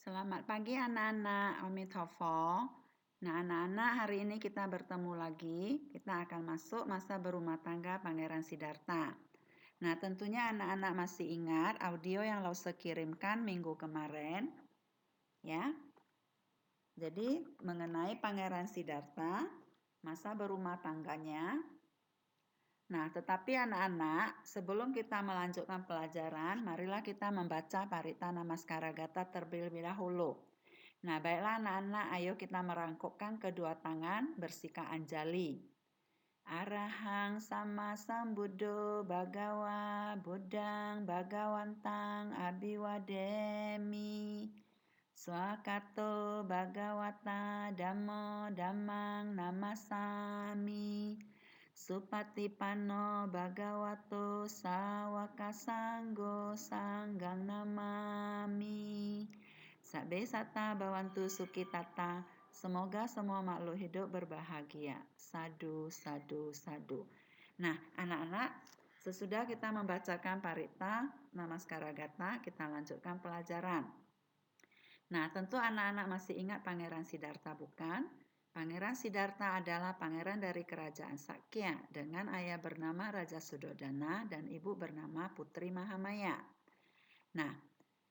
Selamat pagi anak-anak, Omitofo. Nah anak-anak, hari ini kita bertemu lagi. Kita akan masuk masa berumah tangga Pangeran Siddhartha. Nah tentunya anak-anak masih ingat audio yang Lause kirimkan minggu kemarin. Ya. Jadi mengenai Pangeran Siddhartha, masa berumah tangganya. Nah, tetapi anak-anak, sebelum kita melanjutkan pelajaran, marilah kita membaca Parita Namaskaragata terlebih dahulu. Nah, baiklah anak-anak, ayo kita merangkukkan kedua tangan, bersikap anjali. Arahang sama sambuddho bhagawa buddhang bhagawantang abiwademi. Swakato bhagawata dhammo dhammang namasami. Supatipanno bhagavato sawaka sanggo sanggang namami. Sabbe sata bawantu sukitata. Semoga semua makhluk hidup berbahagia. Sadu, sadu, sadu. Nah, anak-anak, sesudah kita membacakan Parita Namaskaragata, kita lanjutkan pelajaran. Nah, tentu anak-anak masih ingat Pangeran Siddhartha, bukan? Pangeran Siddhartha adalah pangeran dari kerajaan Sakya dengan ayah bernama Raja Sudodana dan ibu bernama Putri Mahamaya. Nah,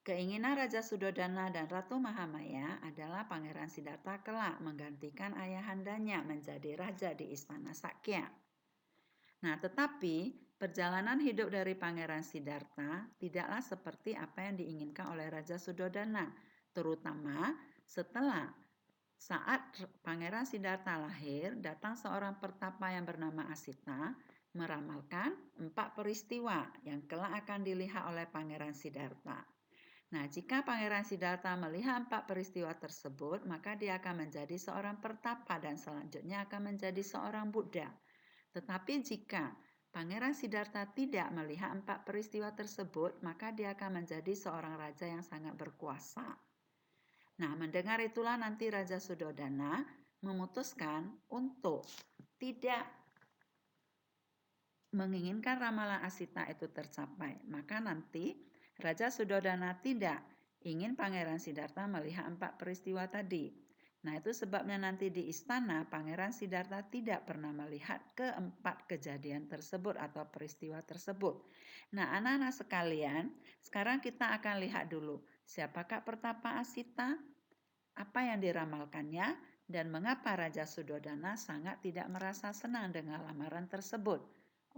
keinginan Raja Sudodana dan Ratu Mahamaya adalah Pangeran Siddhartha kelak menggantikan ayahandanya menjadi raja di istana Sakya. Nah, tetapi perjalanan hidup dari Pangeran Siddhartha tidaklah seperti apa yang diinginkan oleh Raja Sudodana, terutama setelah saat Pangeran Siddhartha lahir, datang seorang pertapa yang bernama Asita meramalkan 4 peristiwa yang kelak akan dilihat oleh Pangeran Siddhartha. Nah, jika Pangeran Siddhartha melihat 4 peristiwa tersebut, maka dia akan menjadi seorang pertapa dan selanjutnya akan menjadi seorang Buddha. Tetapi jika Pangeran Siddhartha tidak melihat 4 peristiwa tersebut, maka dia akan menjadi seorang raja yang sangat berkuasa. Nah, mendengar itulah nanti Raja Sudodana memutuskan untuk tidak menginginkan ramalan Asita itu tercapai. Maka nanti Raja Sudodana tidak ingin Pangeran Siddhartha melihat 4 peristiwa tadi. Nah, itu sebabnya nanti di istana Pangeran Siddhartha tidak pernah melihat keempat kejadian tersebut atau peristiwa tersebut. Nah, anak-anak sekalian, sekarang kita akan lihat dulu siapakah pertapa Asita, apa yang diramalkannya, dan mengapa Raja Sudodana sangat tidak merasa senang dengan lamaran tersebut.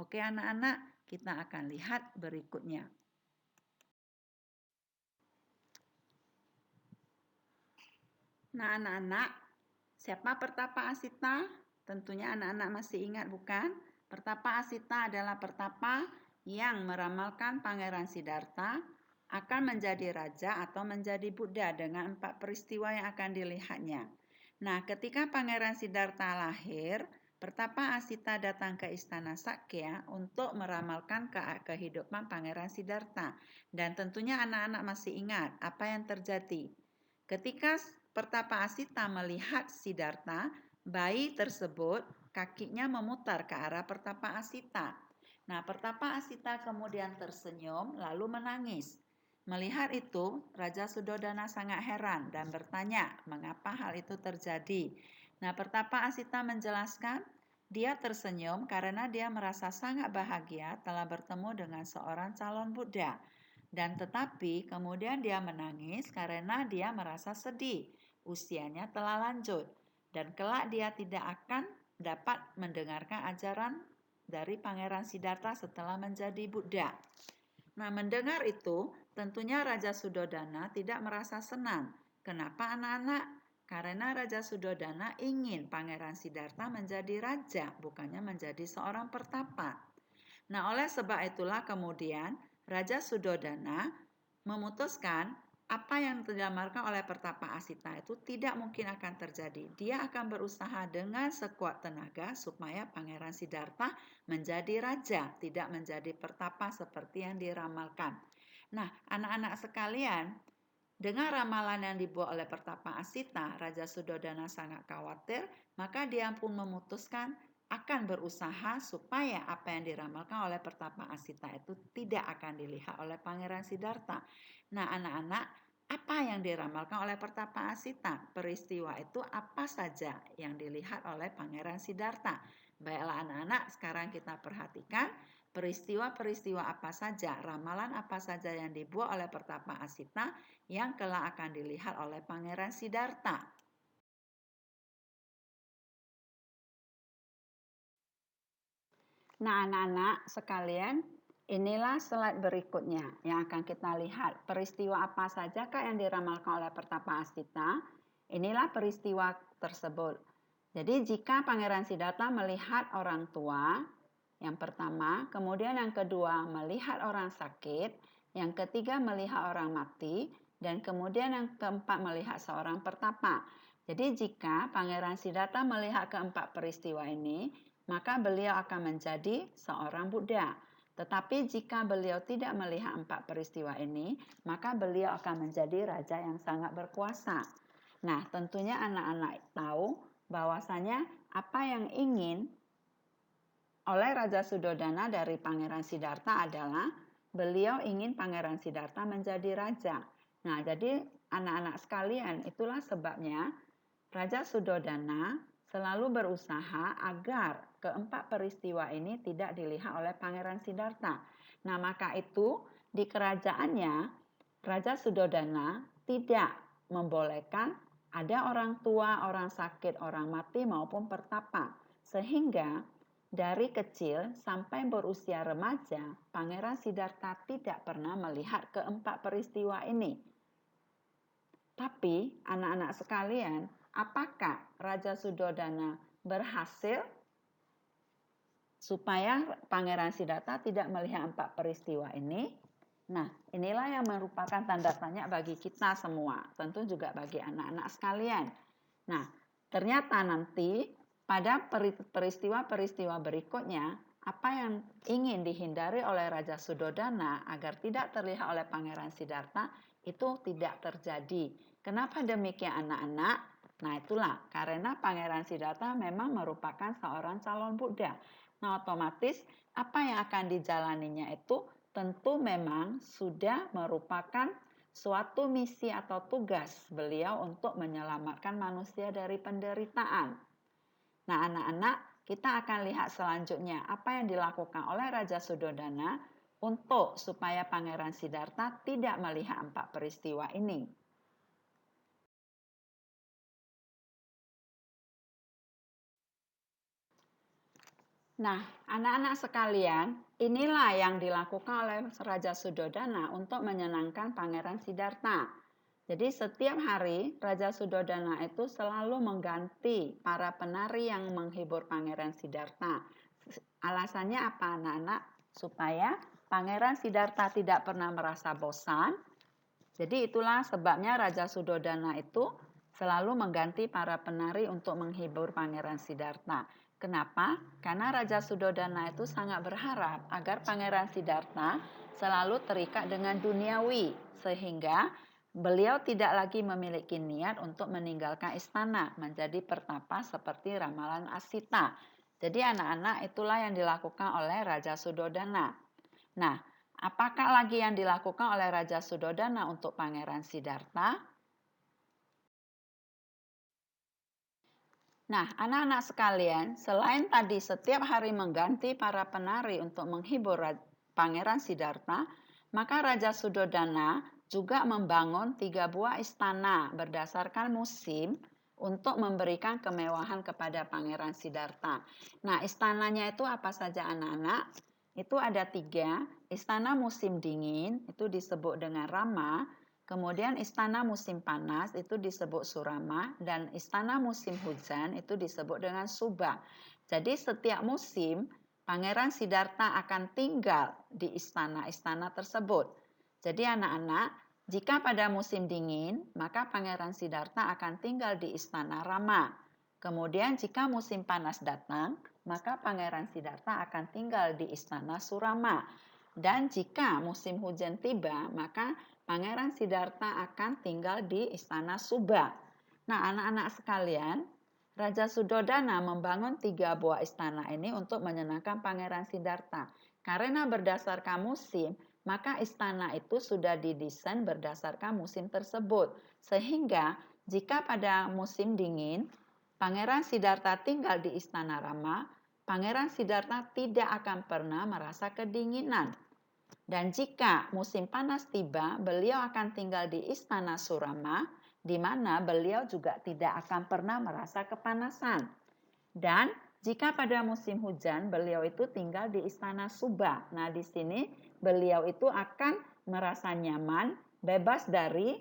Oke anak-anak, kita akan lihat berikutnya. Nah anak-anak, siapa pertapa Asita? Tentunya anak-anak masih ingat bukan? Pertapa Asita adalah pertapa yang meramalkan Pangeran Siddhartha akan menjadi raja atau menjadi Buddha dengan 4 peristiwa yang akan dilihatnya. Nah, ketika Pangeran Siddhartha lahir, Pertapa Asita datang ke istana Sakya untuk meramalkan kehidupan Pangeran Siddhartha. Dan tentunya anak-anak masih ingat apa yang terjadi. Ketika Pertapa Asita melihat Siddhartha, bayi tersebut kakinya memutar ke arah Pertapa Asita. Nah, Pertapa Asita kemudian tersenyum lalu menangis. Melihat itu, Raja Sudodana sangat heran dan bertanya mengapa hal itu terjadi. Nah, Pertapa Asita menjelaskan dia tersenyum karena dia merasa sangat bahagia telah bertemu dengan seorang calon Buddha. Dan tetapi kemudian dia menangis karena dia merasa sedih. Usianya telah lanjut dan kelak dia tidak akan dapat mendengarkan ajaran dari Pangeran Siddhartha setelah menjadi Buddha. Nah, mendengar itu, tentunya Raja Sudodana tidak merasa senang. Kenapa anak-anak? Karena Raja Sudodana ingin Pangeran Siddhartha menjadi raja, bukannya menjadi seorang pertapa. Nah, oleh sebab itulah kemudian Raja Sudodana memutuskan apa yang diamalkan oleh pertapa Asita itu tidak mungkin akan terjadi. Dia akan berusaha dengan sekuat tenaga supaya Pangeran Siddhartha menjadi raja, tidak menjadi pertapa seperti yang diramalkan. Nah, anak-anak sekalian, dengan ramalan yang dibuat oleh pertapa Asita, Raja Sudodana sangat khawatir, maka dia pun memutuskan akan berusaha supaya apa yang diramalkan oleh pertapa Asita itu tidak akan dilihat oleh Pangeran Siddhartha. Nah, anak-anak, Apa yang diramalkan oleh Pertapa Asita? Peristiwa itu apa saja yang dilihat oleh Pangeran Siddhartha? Baiklah anak-anak, sekarang kita perhatikan peristiwa-peristiwa apa saja, ramalan apa saja yang dibuat oleh Pertapa Asita yang kelak akan dilihat oleh Pangeran Siddhartha. Nah, anak-anak sekalian, inilah slide berikutnya yang akan kita lihat. Peristiwa apa sajakah yang diramalkan oleh Pertapa Asita? Inilah peristiwa tersebut. Jadi jika Pangeran Siddhartha melihat orang tua, yang pertama, kemudian yang kedua melihat orang sakit, yang ketiga melihat orang mati, dan kemudian yang keempat melihat seorang pertapa. Jadi jika Pangeran Siddhartha melihat keempat peristiwa ini, maka beliau akan menjadi seorang Buddha. Tetapi jika beliau tidak melihat empat peristiwa ini, maka beliau akan menjadi raja yang sangat berkuasa. Nah, tentunya anak-anak tahu bahwasanya apa yang ingin oleh Raja Suddhodana dari Pangeran Siddhartha adalah beliau ingin Pangeran Siddhartha menjadi raja. Nah, jadi anak-anak sekalian, itulah sebabnya Raja Suddhodana selalu berusaha agar keempat peristiwa ini tidak dilihat oleh Pangeran Siddhartha. Nah, maka itu di kerajaannya Raja Suddhodana tidak membolehkan ada orang tua, orang sakit, orang mati maupun pertapa. Sehingga dari kecil sampai berusia remaja, Pangeran Siddhartha tidak pernah melihat keempat peristiwa ini. Tapi anak-anak sekalian, apakah Raja Suddhodana berhasil supaya Pangeran Siddhartha tidak melihat empat peristiwa ini? Nah, inilah yang merupakan tanda tanya bagi kita semua, tentu juga bagi anak-anak sekalian. Nah, ternyata nanti pada peristiwa-peristiwa berikutnya, apa yang ingin dihindari oleh Raja Suddhodana agar tidak terlihat oleh Pangeran Siddhartha itu tidak terjadi. Kenapa demikian anak-anak? Nah, itulah karena Pangeran Siddhartha memang merupakan seorang calon Buddha. Nah, otomatis apa yang akan dijalaninya itu tentu memang sudah merupakan suatu misi atau tugas beliau untuk menyelamatkan manusia dari penderitaan. Nah, anak-anak, kita akan lihat selanjutnya apa yang dilakukan oleh Raja Suddhodana untuk supaya Pangeran Siddhartha tidak melihat empat peristiwa ini. Nah, anak-anak sekalian, inilah yang dilakukan oleh Raja Suddhodana untuk menyenangkan Pangeran Siddhartha. Jadi setiap hari Raja Suddhodana itu selalu mengganti para penari yang menghibur Pangeran Siddhartha. Alasannya apa anak-anak? Supaya Pangeran Siddhartha tidak pernah merasa bosan. Jadi itulah sebabnya Raja Suddhodana itu selalu mengganti para penari untuk menghibur Pangeran Siddhartha. Kenapa? Karena Raja Suddhodana itu sangat berharap agar Pangeran Siddhartha selalu terikat dengan duniawi sehingga beliau tidak lagi memiliki niat untuk meninggalkan istana menjadi pertapa seperti ramalan Asita. Jadi anak-anak itulah yang dilakukan oleh Raja Suddhodana. Nah, apakah lagi yang dilakukan oleh Raja Suddhodana untuk Pangeran Siddhartha? Nah, anak-anak sekalian, selain tadi setiap hari mengganti para penari untuk menghibur Pangeran Siddhartha, maka Raja Suddhodana juga membangun 3 buah istana berdasarkan musim untuk memberikan kemewahan kepada Pangeran Siddhartha. Nah, istananya itu apa saja anak-anak? Itu ada 3, istana musim dingin, itu disebut dengan Rama. Kemudian istana musim panas itu disebut Surama dan istana musim hujan itu disebut dengan Suba. Jadi setiap musim Pangeran Siddhartha akan tinggal di istana-istana tersebut. Jadi anak-anak, jika pada musim dingin, maka Pangeran Siddhartha akan tinggal di istana Rama. Kemudian jika musim panas datang, maka Pangeran Siddhartha akan tinggal di istana Surama. Dan jika musim hujan tiba, maka Pangeran Siddhartha akan tinggal di istana Suba. Nah, anak-anak sekalian, Raja Suddhodana membangun 3 buah istana ini untuk menyenangkan Pangeran Siddhartha. Karena berdasarkan musim, maka istana itu sudah didesain berdasarkan musim tersebut. Sehingga jika pada musim dingin, Pangeran Siddhartha tinggal di Istana Rama, Pangeran Siddhartha tidak akan pernah merasa kedinginan. Dan jika musim panas tiba, beliau akan tinggal di Istana Surama, di mana beliau juga tidak akan pernah merasa kepanasan. Dan jika pada musim hujan, beliau itu tinggal di Istana Subha. Nah, di sini beliau itu akan merasa nyaman, bebas dari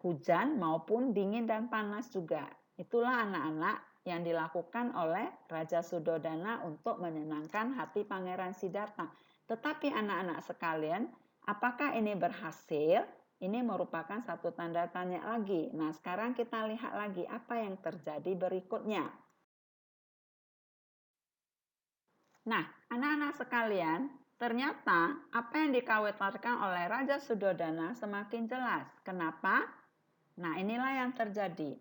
hujan maupun dingin dan panas juga. Itulah anak-anak yang dilakukan oleh Raja Suddhodana untuk menyenangkan hati Pangeran Siddhartha. Tetapi anak-anak sekalian, apakah ini berhasil? Ini merupakan satu tanda tanya lagi. Nah, sekarang kita lihat lagi apa yang terjadi berikutnya. Nah, anak-anak sekalian, ternyata apa yang dikhawatirkan oleh Raja Suddhodana semakin jelas. Kenapa? Nah, inilah yang terjadi.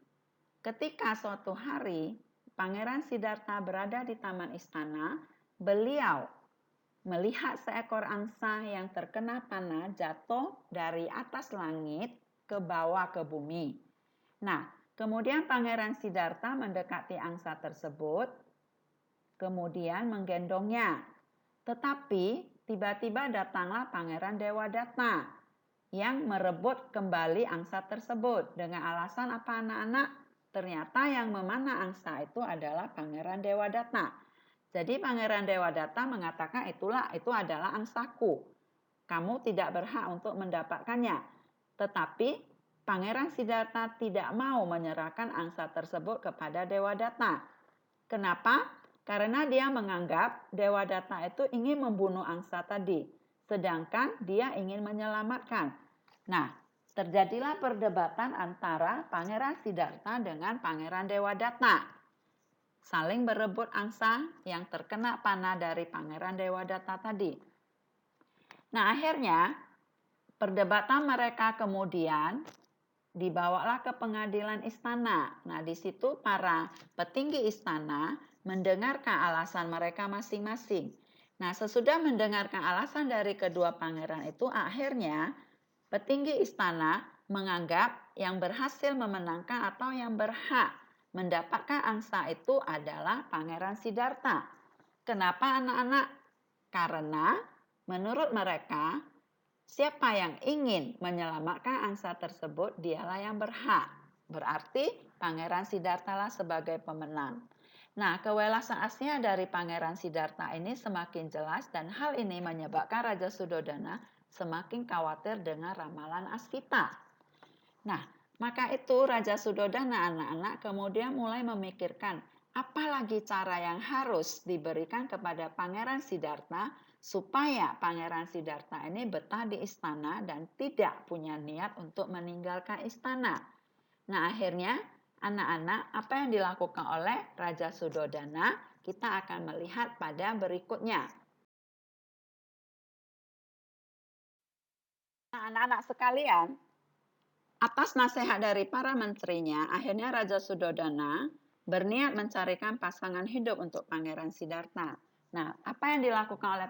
Ketika suatu hari Pangeran Siddhartha berada di taman istana, beliau melihat seekor angsa yang terkena panah jatuh dari atas langit ke bawah ke bumi. Nah, kemudian Pangeran Siddhartha mendekati angsa tersebut, kemudian menggendongnya. Tetapi tiba-tiba datanglah Pangeran Dewadatta yang merebut kembali angsa tersebut. Dengan alasan apa anak-anak? Ternyata yang memanah angsa itu adalah Pangeran Dewadatta. Jadi Pangeran Dewadatta mengatakan itu adalah angsaku. Kamu tidak berhak untuk mendapatkannya. Tetapi Pangeran Siddhartha tidak mau menyerahkan angsa tersebut kepada Dewadatta. Kenapa? Karena dia menganggap Dewadatta itu ingin membunuh angsa tadi, sedangkan dia ingin menyelamatkan. Nah, terjadilah perdebatan antara Pangeran Siddhartha dengan Pangeran Dewadatta. Saling berebut angsa yang terkena panah dari Pangeran Dewadatta tadi. Nah, akhirnya perdebatan mereka kemudian dibawalah ke pengadilan istana. Nah, di situ para petinggi istana mendengarkan alasan mereka masing-masing. Nah, sesudah mendengarkan alasan dari kedua pangeran itu, akhirnya petinggi istana menganggap yang berhasil memenangkan atau yang berhak mendapatkan angsa itu adalah Pangeran Siddhartha. Kenapa anak-anak? Karena menurut mereka, siapa yang ingin menyelamatkan angsa tersebut, dialah yang berhak. Berarti Pangeran Siddhartha lah sebagai pemenang. Nah, kewelasan aslinya dari Pangeran Siddhartha ini semakin jelas dan hal ini menyebabkan Raja Suddhodana semakin khawatir dengan ramalan Asvita. Nah, maka itu Raja Suddhodana anak-anak kemudian mulai memikirkan apalagi cara yang harus diberikan kepada Pangeran Siddhartha supaya Pangeran Siddhartha ini betah di istana dan tidak punya niat untuk meninggalkan istana. Nah, akhirnya anak-anak apa yang dilakukan oleh Raja Suddhodana kita akan melihat pada berikutnya. Nah, anak-anak sekalian, atas nasihat dari para menterinya, akhirnya Raja Suddhodana berniat mencarikan pasangan hidup untuk Pangeran Siddhartha. Nah, apa yang dilakukan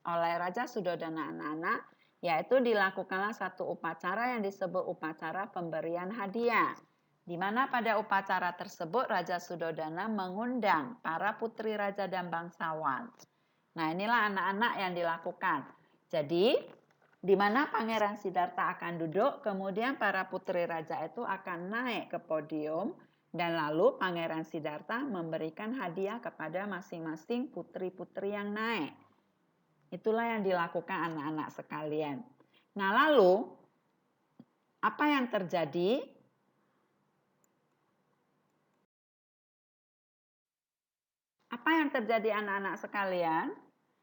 oleh Raja Suddhodana anak-anak? Yaitu dilakukanlah satu upacara yang disebut upacara pemberian hadiah. Di mana pada upacara tersebut Raja Suddhodana mengundang para putri raja dan bangsawan. Nah, inilah anak-anak yang dilakukan. Jadi, di mana Pangeran Siddhartha akan duduk, kemudian para putri raja itu akan naik ke podium, dan lalu Pangeran Siddhartha memberikan hadiah kepada masing-masing putri-putri yang naik. Itulah yang dilakukan anak-anak sekalian. Nah, lalu apa yang terjadi? Apa yang terjadi anak-anak sekalian?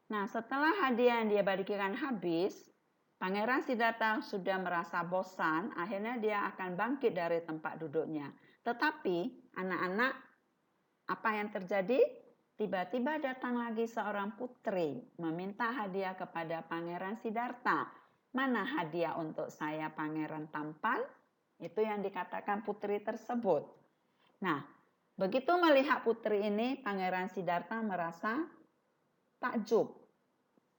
Nah, setelah hadiah yang dia bagikan habis, Pangeran Siddhartha sudah merasa bosan, akhirnya dia akan bangkit dari tempat duduknya. Tetapi anak-anak, apa yang terjadi? Tiba-tiba datang lagi seorang putri meminta hadiah kepada Pangeran Siddhartha. Mana hadiah untuk saya Pangeran tampan? Itu yang dikatakan putri tersebut. Nah, begitu melihat putri ini, Pangeran Siddhartha merasa takjub.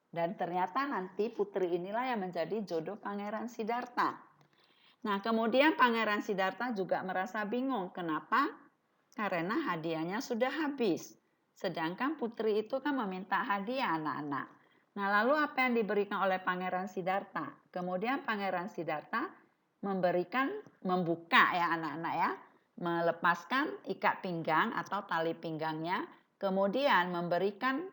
Dan ternyata nanti putri inilah yang menjadi jodoh Pangeran Siddhartha. Nah, kemudian Pangeran Siddhartha juga merasa bingung. Kenapa? Karena hadiahnya sudah habis. Sedangkan putri itu kan meminta hadiah anak-anak. Nah, lalu apa yang diberikan oleh Pangeran Siddhartha? Kemudian Pangeran Siddhartha membuka ya anak-anak ya, melepaskan ikat pinggang atau tali pinggangnya, kemudian memberikan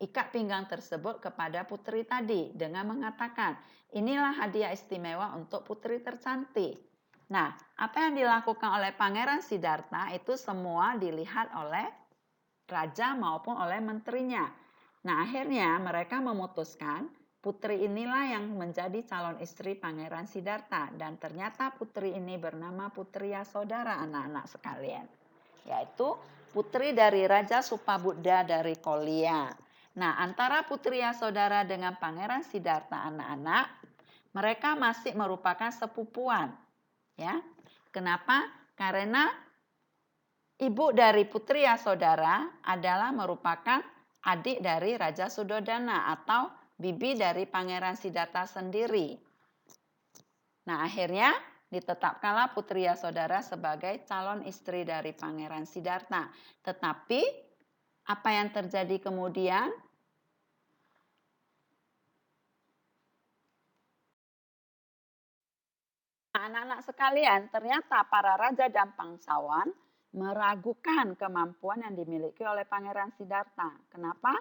ikat pinggang tersebut kepada putri tadi dengan mengatakan, inilah hadiah istimewa untuk putri tercantik. Nah, apa yang dilakukan oleh Pangeran Siddhartha itu semua dilihat oleh raja maupun oleh menterinya. Nah, akhirnya mereka memutuskan putri inilah yang menjadi calon istri Pangeran Siddhartha. Dan ternyata putri ini bernama Putri Yasodhara, anak-anak sekalian. Yaitu putri dari Raja Supabuddha dari Kolia. Nah, antara Putri Yasodhara dengan Pangeran Siddhartha anak-anak, mereka masih merupakan sepupuan. Ya. Kenapa? Karena ibu dari Putri Yasodhara adalah merupakan adik dari Raja Sudodana atau bibi dari Pangeran Siddhartha sendiri. Nah, akhirnya ditetapkanlah Putri Yasodhara sebagai calon istri dari Pangeran Siddhartha. Tetapi apa yang terjadi kemudian? Anak-anak sekalian, ternyata para raja dan bangsawan meragukan kemampuan yang dimiliki oleh Pangeran Siddhartha. Kenapa?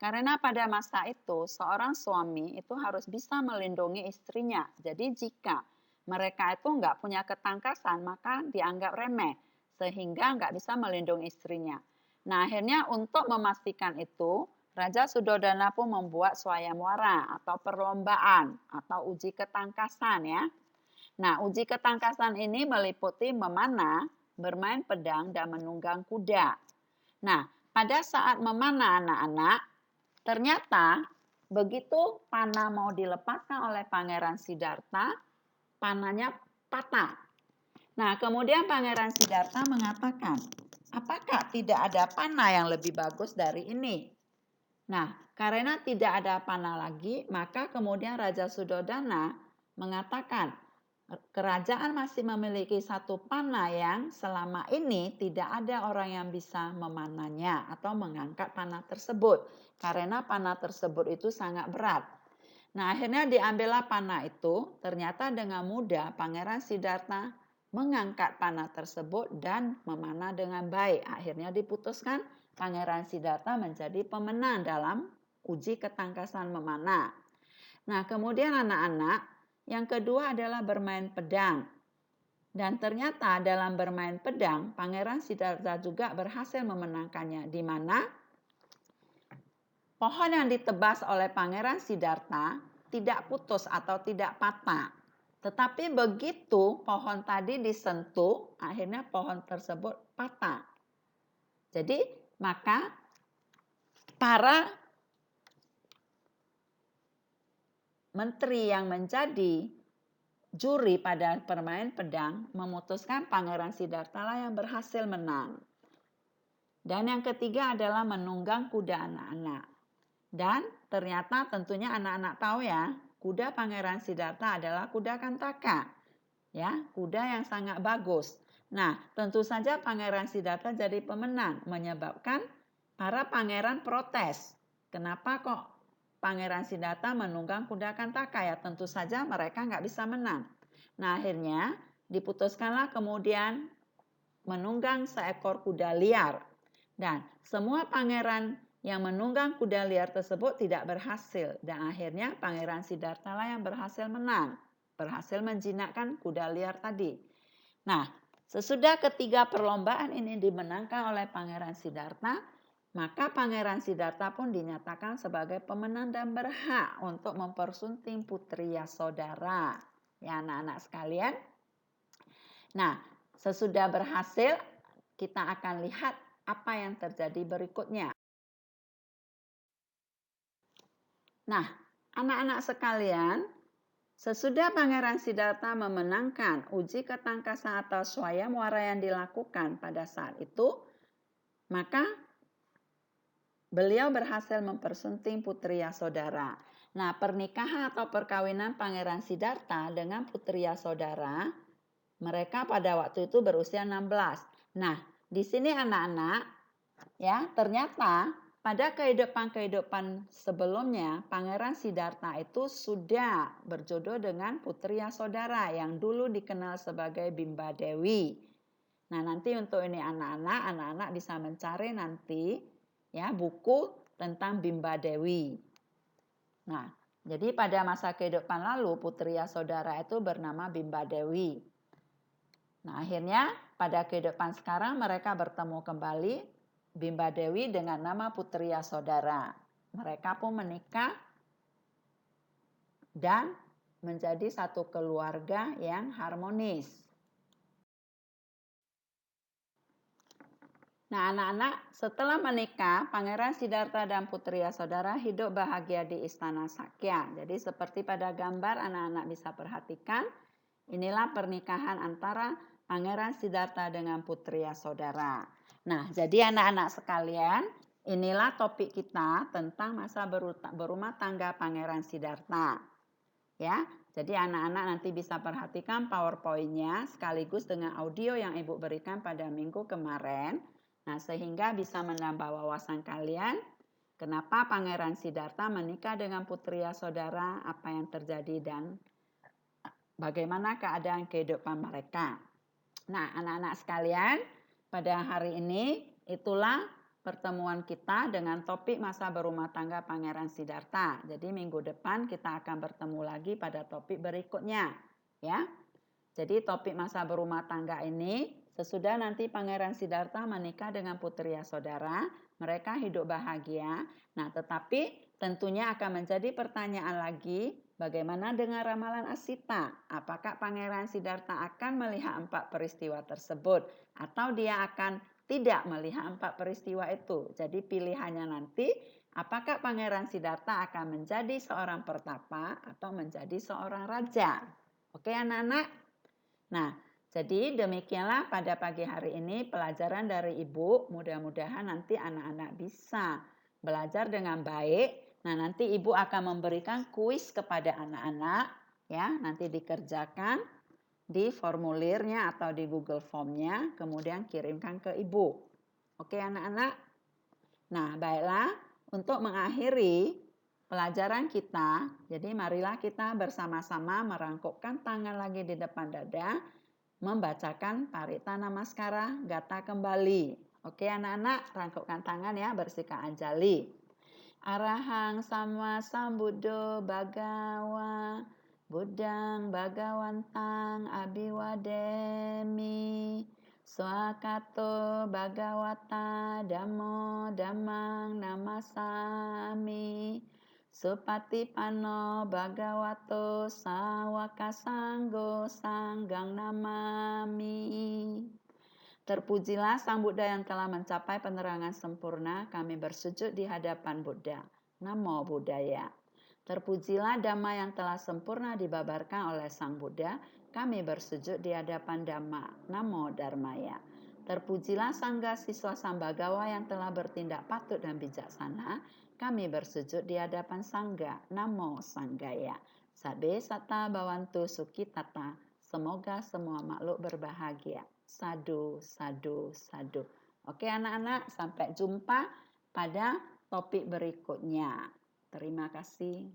Karena pada masa itu seorang suami itu harus bisa melindungi istrinya. Jadi jika mereka itu nggak punya ketangkasan maka dianggap remeh sehingga nggak bisa melindungi istrinya. Nah, akhirnya untuk memastikan itu Raja Sudodana pun membuat swayamwara atau perlombaan atau uji ketangkasan ya. Nah, uji ketangkasan ini meliputi memanah, bermain pedang, dan menunggang kuda. Nah, pada saat memanah anak-anak, ternyata begitu panah mau dilepaskan oleh Pangeran Siddhartha, panahnya patah. Nah, kemudian Pangeran Siddhartha mengatakan, apakah tidak ada panah yang lebih bagus dari ini? Nah, karena tidak ada panah lagi, maka kemudian Raja Sudodana mengatakan, kerajaan masih memiliki satu panah yang selama ini tidak ada orang yang bisa memanahnya atau mengangkat panah tersebut. Karena panah tersebut itu sangat berat. Nah, akhirnya diambillah panah itu, ternyata dengan mudah Pangeran Siddhartha mengangkat panah tersebut dan memanah dengan baik. Akhirnya diputuskan Pangeran Siddhartha menjadi pemenang dalam uji ketangkasan memanah. Nah, kemudian anak-anak, yang kedua adalah bermain pedang. Dan ternyata dalam bermain pedang, Pangeran Siddhartha juga berhasil memenangkannya. Di mana pohon yang ditebas oleh Pangeran Siddhartha tidak putus atau tidak patah. Tetapi begitu pohon tadi disentuh, akhirnya pohon tersebut patah. Jadi maka para menteri yang menjadi juri pada permain pedang memutuskan Pangeran Siddhartha lah yang berhasil menang. Dan yang ketiga adalah menunggang kuda anak-anak. Dan ternyata tentunya anak-anak tahu ya, kuda Pangeran Siddhartha adalah kuda Kantaka. Ya, kuda yang sangat bagus. Nah, tentu saja Pangeran Siddhartha jadi pemenang, menyebabkan para pangeran protes. Kenapa kok Pangeran Siddhartha menunggang kuda Kantaka? Ya, tentu saja mereka nggak bisa menang. Nah, akhirnya diputuskanlah kemudian menunggang seekor kuda liar. Dan semua pangeran yang menunggang kuda liar tersebut tidak berhasil. Dan akhirnya Pangeran Siddhartha lah yang berhasil menang. Berhasil menjinakkan kuda liar tadi. Nah, sesudah ketiga perlombaan ini dimenangkan oleh Pangeran Siddhartha, maka Pangeran Siddhartha pun dinyatakan sebagai pemenang dan berhak untuk mempersunting Putri Yasodhara. Ya anak-anak sekalian. Nah, sesudah berhasil, kita akan lihat apa yang terjadi berikutnya. Nah, anak-anak sekalian, sesudah Pangeran Siddhartha memenangkan uji ketangkasan atau swayamwara yang dilakukan pada saat itu, maka Beliau berhasil mempersunting Putri Yasodhara. Nah, pernikahan atau perkawinan Pangeran Siddhartha dengan Putri Yasodhara, mereka pada waktu itu berusia 16. Nah, di sini anak-anak, ya, ternyata pada kehidupan sebelumnya, Pangeran Siddhartha itu sudah berjodoh dengan Putri Yasodhara yang dulu dikenal sebagai Bimba Dewi. Nah, nanti untuk ini anak-anak bisa mencari nanti ya buku tentang Bimba Dewi. Nah, jadi pada masa kehidupan lalu Putri Yasodhara itu bernama Bimba Dewi. Nah, akhirnya pada kehidupan sekarang mereka bertemu kembali Bimba Dewi dengan nama Putri Yasodhara. Mereka pun menikah dan menjadi satu keluarga yang harmonis. Nah, anak-anak, setelah menikah, Pangeran Siddhartha dan Putri Yasodhara hidup bahagia di Istana Sakya. Jadi seperti pada gambar anak-anak bisa perhatikan, inilah pernikahan antara Pangeran Siddhartha dengan Putri Yasodhara. Nah, jadi anak-anak sekalian, inilah topik kita tentang masa berumah tangga Pangeran Siddhartha. Ya, jadi anak-anak nanti bisa perhatikan PowerPoint-nya sekaligus dengan audio yang Ibu berikan pada minggu kemarin. Nah, sehingga bisa menambah wawasan kalian kenapa Pangeran Siddhartha menikah dengan Putri Yasodhara, apa yang terjadi dan bagaimana keadaan kehidupan mereka. Nah, anak-anak sekalian, pada hari ini itulah pertemuan kita dengan topik masa berumah tangga Pangeran Siddhartha. Jadi minggu depan kita akan bertemu lagi pada topik berikutnya, ya. Jadi topik masa berumah tangga ini sesudah nanti Pangeran Siddhartha menikah dengan Putri Yasodhara, mereka hidup bahagia. Nah, tetapi tentunya akan menjadi pertanyaan lagi, bagaimana dengan ramalan Asita? Apakah Pangeran Siddhartha akan melihat 4 peristiwa tersebut atau dia akan tidak melihat 4 peristiwa itu? Jadi pilihannya nanti, apakah Pangeran Siddhartha akan menjadi seorang pertapa atau menjadi seorang raja? Oke anak-anak? Nah, jadi demikianlah pada pagi hari ini pelajaran dari Ibu. Mudah-mudahan nanti anak-anak bisa belajar dengan baik. Nah, nanti Ibu akan memberikan kuis kepada anak-anak, ya, nanti dikerjakan di formulirnya atau di Google Form-nya, kemudian kirimkan ke Ibu. Oke anak-anak? Nah, baiklah, untuk mengakhiri pelajaran kita, jadi marilah kita bersama-sama merangkupkan tangan lagi di depan dada, membacakan Parita Namaskara Gata kembali. Oke anak-anak, rangkupkan tangan ya, bersihkan anjali. Arahang sama sambuddho bhagawa buddhang bhagawantang abiwademi swakato bhagawata dhammo dhammang namasami supatipanno bhagavato sawaka sanggo sanggang namami. Terpujilah Sang Buddha yang telah mencapai penerangan sempurna, kami bersujud di hadapan Buddha. Namo Buddhaya. Terpujilah Dhamma yang telah sempurna dibabarkan oleh Sang Buddha, kami bersujud di hadapan Dhamma. Namo Dharmaya. Terpujilah Sangga siswa Sambagawa yang telah bertindak patut dan bijaksana, kami bersujud di hadapan Sangga. Namo Sanggaya. Sabe sata bawantu sukitata. Semoga semua makhluk berbahagia. Sadu, sadu, sadu. Oke anak-anak, sampai jumpa pada topik berikutnya. Terima kasih.